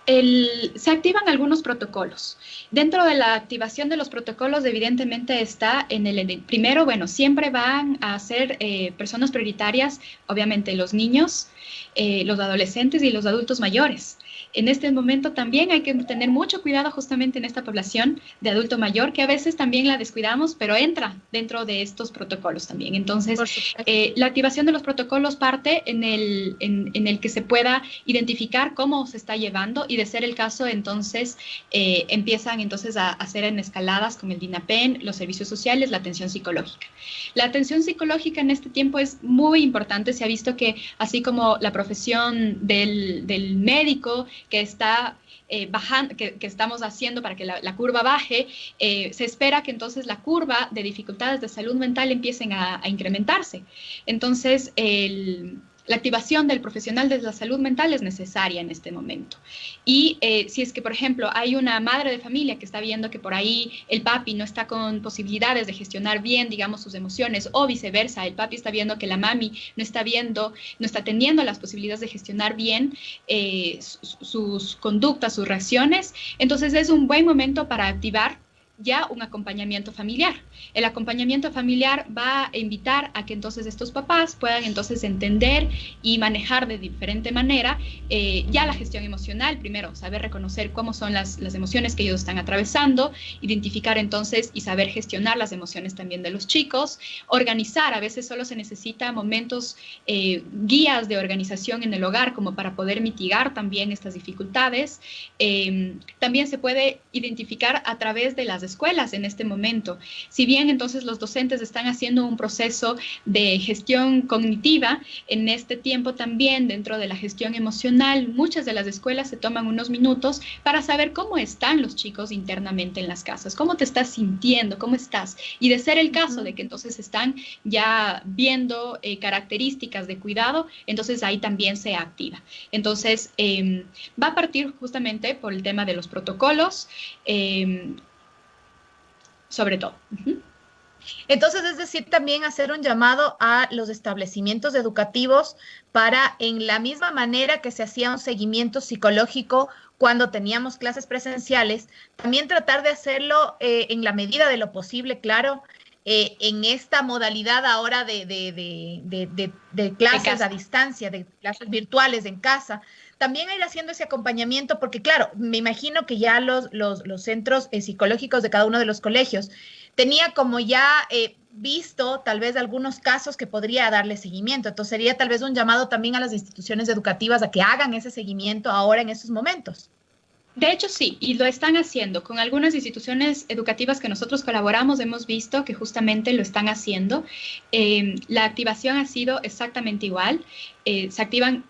Se activan algunos protocolos. Dentro de la activación de los protocolos, evidentemente está primero, siempre van a ser personas prioritarias, obviamente los niños, los adolescentes y los adultos mayores. En este momento también hay que tener mucho cuidado justamente en esta población de adulto mayor, que a veces también la descuidamos, pero entra dentro de estos protocolos también. Entonces, la activación de los protocolos parte en el que se pueda identificar cómo se está llevando, y de ser el caso, entonces empiezan entonces a hacer en escaladas con el DINAPEN, los servicios sociales, la atención psicológica. La atención psicológica en este tiempo es muy importante. Se ha visto que así como la profesión del médico que está bajando, que estamos haciendo para que la curva baje, se espera que entonces la curva de dificultades de salud mental empiecen a incrementarse. Entonces, la activación del profesional de la salud mental es necesaria en este momento. Y si es que, por ejemplo, hay una madre de familia que está viendo que por ahí el papi no está con posibilidades de gestionar bien, digamos, sus emociones, o viceversa, el papi está viendo que la mami no está teniendo las posibilidades de gestionar bien sus conductas, sus reacciones, entonces es un buen momento para activar ya un acompañamiento familiar. El acompañamiento familiar va a invitar a que entonces estos papás puedan entonces entender y manejar de diferente manera ya la gestión emocional. Primero, saber reconocer cómo son las emociones que ellos están atravesando, identificar entonces y saber gestionar las emociones también de los chicos, organizar. A veces solo se necesita momentos, guías de organización en el hogar como para poder mitigar también estas dificultades. También se puede identificar a través de las las escuelas en este momento. Si bien entonces los docentes están haciendo un proceso de gestión cognitiva, en este tiempo también dentro de la gestión emocional, muchas de las escuelas se toman unos minutos para saber cómo están los chicos internamente en las casas, cómo te estás sintiendo, cómo estás. Y de ser el caso de que entonces están ya viendo características de cuidado, entonces ahí también se activa. Entonces, va a partir justamente por el tema de los protocolos, sobre todo. Entonces, es decir, también hacer un llamado a los establecimientos educativos para, en la misma manera que se hacía un seguimiento psicológico cuando teníamos clases presenciales, también tratar de hacerlo en la medida de lo posible, claro, en esta modalidad ahora de clases a distancia, de clases virtuales en casa, también ir haciendo ese acompañamiento, porque claro, me imagino que ya los centros psicológicos de cada uno de los colegios tenía como ya visto tal vez algunos casos que podría darle seguimiento. Entonces sería tal vez un llamado también a las instituciones educativas a que hagan ese seguimiento ahora en estos momentos. De hecho, sí, y lo están haciendo. Con algunas instituciones educativas que nosotros colaboramos, hemos visto que justamente lo están haciendo. La activación ha sido exactamente igual. Se activan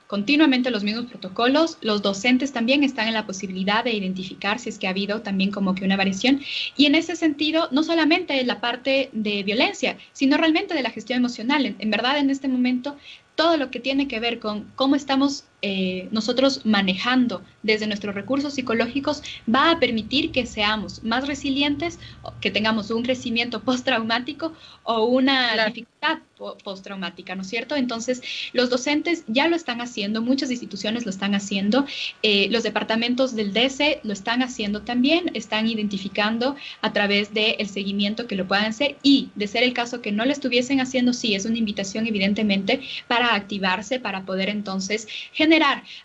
continuamente los mismos protocolos. Los docentes también están en la posibilidad de identificar si es que ha habido también como que una variación. Y en ese sentido, no solamente la parte de violencia, sino realmente de la gestión emocional. En verdad, en este momento, todo lo que tiene que ver con cómo estamos nosotros manejando desde nuestros recursos psicológicos va a permitir que seamos más resilientes, que tengamos un crecimiento postraumático o una dificultad postraumática, ¿no es cierto? Entonces, los docentes ya lo están haciendo, muchas instituciones lo están haciendo, los departamentos del DECE lo están haciendo también, están identificando a través del seguimiento que lo puedan hacer, y de ser el caso que no lo estuviesen haciendo, sí, es una invitación evidentemente para activarse, para poder entonces generar.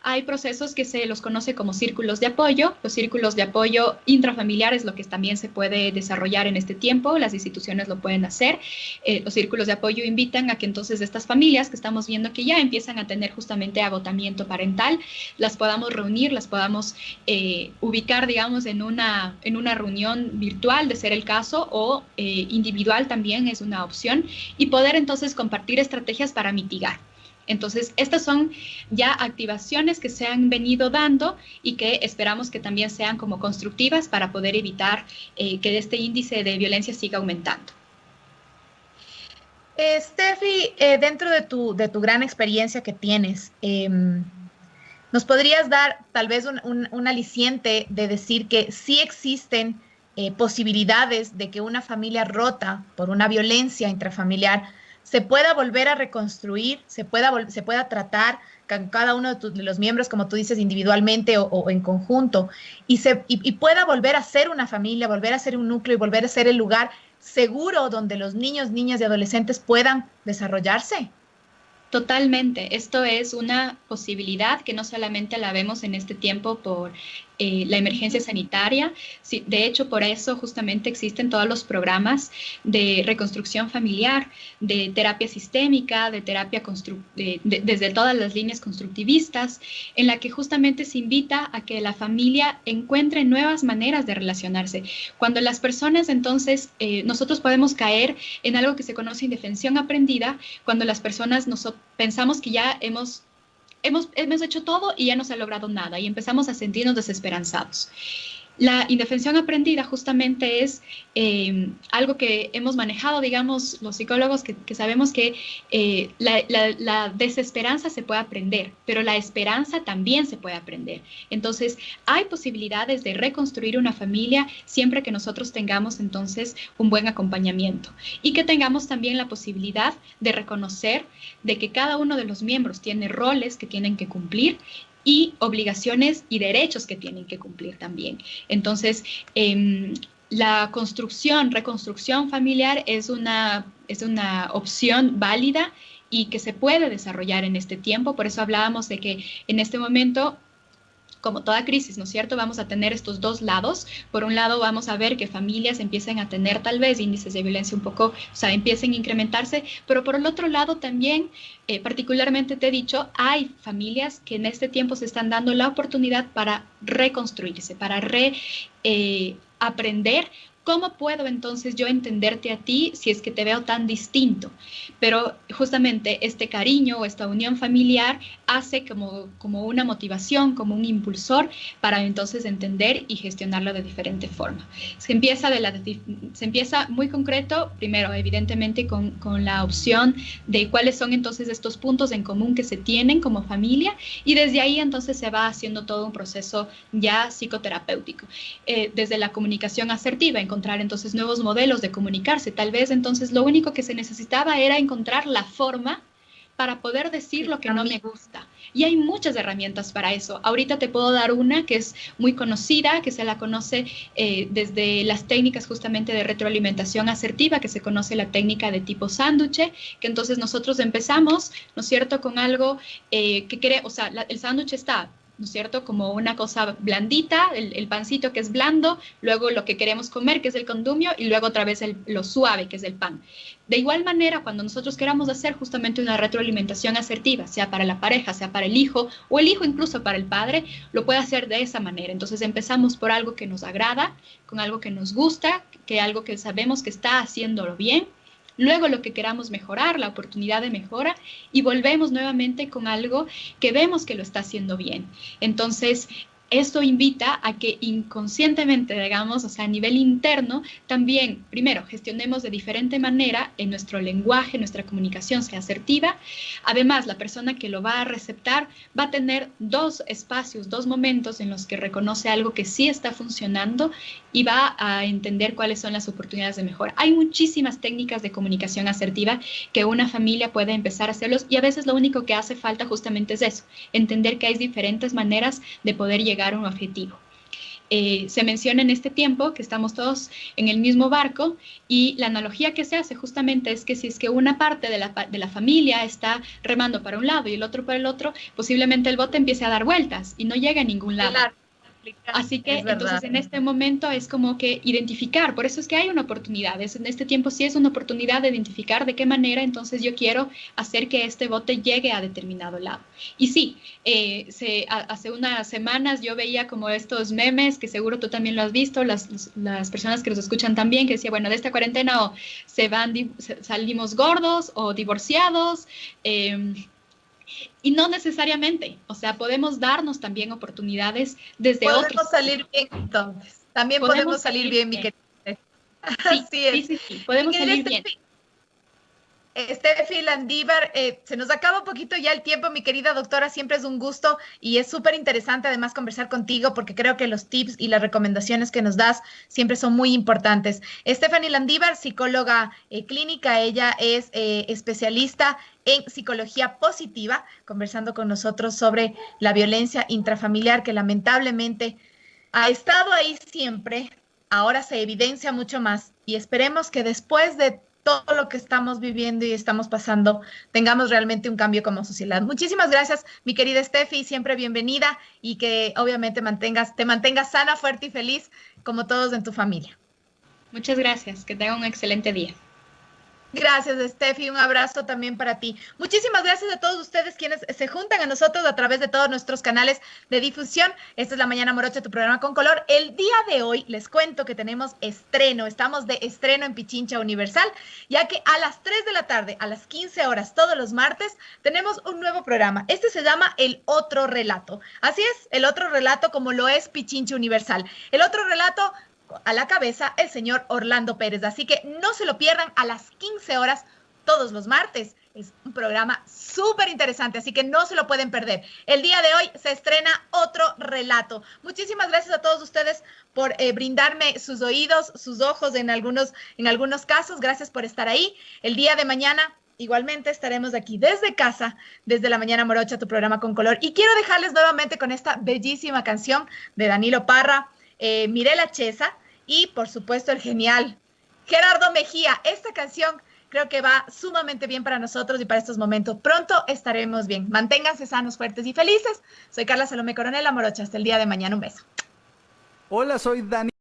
Hay procesos que se los conoce como círculos de apoyo. Los círculos de apoyo intrafamiliares, lo que también se puede desarrollar en este tiempo, las instituciones lo pueden hacer. Los círculos de apoyo invitan a que entonces estas familias que estamos viendo que ya empiezan a tener justamente agotamiento parental, las podamos reunir, las podamos ubicar, digamos, en una reunión virtual, de ser el caso, o individual también es una opción, y poder entonces compartir estrategias para mitigar. Entonces, estas son ya activaciones que se han venido dando y que esperamos que también sean como constructivas para poder evitar que este índice de violencia siga aumentando. Steffi, dentro de tu gran experiencia que tienes, ¿nos podrías dar tal vez un aliciente de decir que sí existen posibilidades de que una familia rota por una violencia intrafamiliar se pueda volver a reconstruir, se pueda tratar con cada uno de los miembros, como tú dices, individualmente o en conjunto, y pueda volver a ser una familia, volver a ser un núcleo y volver a ser el lugar seguro donde los niños, niñas y adolescentes puedan desarrollarse? Totalmente. Esto es una posibilidad que no solamente la vemos en este tiempo por la emergencia sanitaria. Sí, de hecho, por eso justamente existen todos los programas de reconstrucción familiar, de terapia sistémica, de terapia desde todas las líneas constructivistas, en la que justamente se invita a que la familia encuentre nuevas maneras de relacionarse. Cuando las personas, entonces, nosotros podemos caer en algo que se conoce indefensión aprendida, cuando las personas pensamos que ya hemos hecho todo y ya no se ha logrado nada, y empezamos a sentirnos desesperanzados. La indefensión aprendida justamente es algo que hemos manejado, digamos, los psicólogos que sabemos que la desesperanza se puede aprender, pero la esperanza también se puede aprender. Entonces, hay posibilidades de reconstruir una familia siempre que nosotros tengamos entonces un buen acompañamiento, y que tengamos también la posibilidad de reconocer de que cada uno de los miembros tiene roles que tienen que cumplir y obligaciones y derechos que tienen que cumplir también. Entonces, la reconstrucción familiar es una opción válida y que se puede desarrollar en este tiempo. Por eso hablábamos de que en este momento, como toda crisis, ¿no es cierto?, vamos a tener estos dos lados. Por un lado, vamos a ver que familias empiecen a tener tal vez índices de violencia un poco, empiecen a incrementarse, pero por el otro lado también, particularmente te he dicho, hay familias que en este tiempo se están dando la oportunidad para reconstruirse, para aprender cómo puedo entonces yo entenderte a ti si es que te veo tan distinto. Pero justamente este cariño o esta unión familiar hace como una motivación, como un impulsor para entonces entender y gestionarlo de diferente forma. Se empieza muy concreto, primero evidentemente con la opción de cuáles son entonces estos puntos en común que se tienen como familia, y desde ahí entonces se va haciendo todo un proceso ya psicoterapéutico. Desde la comunicación asertiva, encontrar entonces nuevos modelos de comunicarse. Tal vez entonces lo único que se necesitaba era encontrar la forma para poder decir lo que no me gusta. Y hay muchas herramientas para eso. Ahorita te puedo dar una que es muy conocida, que se la conoce desde las técnicas justamente de retroalimentación asertiva, que se conoce la técnica de tipo sándwich, que entonces nosotros empezamos, ¿no es cierto?, con algo el sándwich está, ¿no es cierto?, como una cosa blandita, el pancito que es blando, luego lo que queremos comer, que es el condumio, y luego otra vez lo suave, que es el pan. De igual manera, cuando nosotros queramos hacer justamente una retroalimentación asertiva, sea para la pareja, sea para el hijo, o el hijo incluso para el padre, lo puede hacer de esa manera. Entonces empezamos por algo que nos agrada, con algo que nos gusta, algo que sabemos que está haciéndolo bien, luego lo que queramos mejorar, la oportunidad de mejora, y volvemos nuevamente con algo que vemos que lo está haciendo bien. Entonces, esto invita a que inconscientemente, digamos, o sea, a nivel interno, también, primero, gestionemos de diferente manera en nuestro lenguaje, nuestra comunicación sea asertiva. Además, la persona que lo va a receptar va a tener dos espacios, dos momentos en los que reconoce algo que sí está funcionando y va a entender cuáles son las oportunidades de mejora. Hay muchísimas técnicas de comunicación asertiva que una familia puede empezar a hacerlos, y a veces lo único que hace falta justamente es eso, entender que hay diferentes maneras de poder llegar a un objetivo. Se menciona en este tiempo que estamos todos en el mismo barco, y la analogía que se hace justamente es que si es que una parte de la familia está remando para un lado y el otro para el otro, posiblemente el bote empiece a dar vueltas y no llega a ningún lado. Claro. Así que entonces en este momento es como que identificar, por eso es que hay una oportunidad, en este tiempo sí es una oportunidad de identificar de qué manera entonces yo quiero hacer que este bote llegue a determinado lado. Y sí, hace unas semanas yo veía como estos memes, que seguro tú también lo has visto, las personas que nos escuchan también, que decía, bueno, de esta cuarentena o salimos gordos o divorciados, y no necesariamente, o sea, podemos darnos también oportunidades desde otros. Podemos salir bien entonces. También podemos salir bien, mi querida. Sí, podemos salir bien. Steffi Landívar, se nos acaba un poquito ya el tiempo, mi querida doctora, siempre es un gusto y es súper interesante además conversar contigo, porque creo que los tips y las recomendaciones que nos das siempre son muy importantes. Stephanie Landívar, psicóloga clínica, ella es especialista en psicología positiva, conversando con nosotros sobre la violencia intrafamiliar, que lamentablemente ha estado ahí siempre, ahora se evidencia mucho más, y esperemos que después de todo lo que estamos viviendo y estamos pasando, tengamos realmente un cambio como sociedad. Muchísimas gracias, mi querida Steffi, siempre bienvenida, y que obviamente te mantengas sana, fuerte y feliz, como todos en tu familia. Muchas gracias, que tengan un excelente día. Gracias, Steffi, un abrazo también para ti. Muchísimas gracias a todos ustedes quienes se juntan a nosotros a través de todos nuestros canales de difusión. Esta es La Mañana Morocha, tu programa con color. El día de hoy les cuento que tenemos estreno, estamos de estreno en Pichincha Universal, ya que a las 3 de la tarde, a las 15 horas, todos los martes, tenemos un nuevo programa. Este se llama El Otro Relato. Así es, El Otro Relato, como lo es Pichincha Universal. El Otro Relato, a la cabeza el señor Orlando Pérez. Así que no se lo pierdan, a las 15 horas todos los martes. Es un programa súper interesante, así que no se lo pueden perder. El día de hoy se estrena Otro Relato. Muchísimas gracias a todos ustedes por brindarme sus oídos, sus ojos en algunos casos. Gracias por estar ahí. El día de mañana igualmente estaremos aquí desde casa, desde La Mañana Morocha, tu programa con color. Y quiero dejarles nuevamente con esta bellísima canción de Danilo Parra, Mirela Chesa y por supuesto el genial Gerardo Mejía. Esta canción creo que va sumamente bien para nosotros y para estos momentos. Pronto estaremos bien. Manténganse sanos, fuertes y felices. Soy Carla Salomé Coronel, La Morocha. Hasta el día de mañana. Un beso. Hola, soy Dani.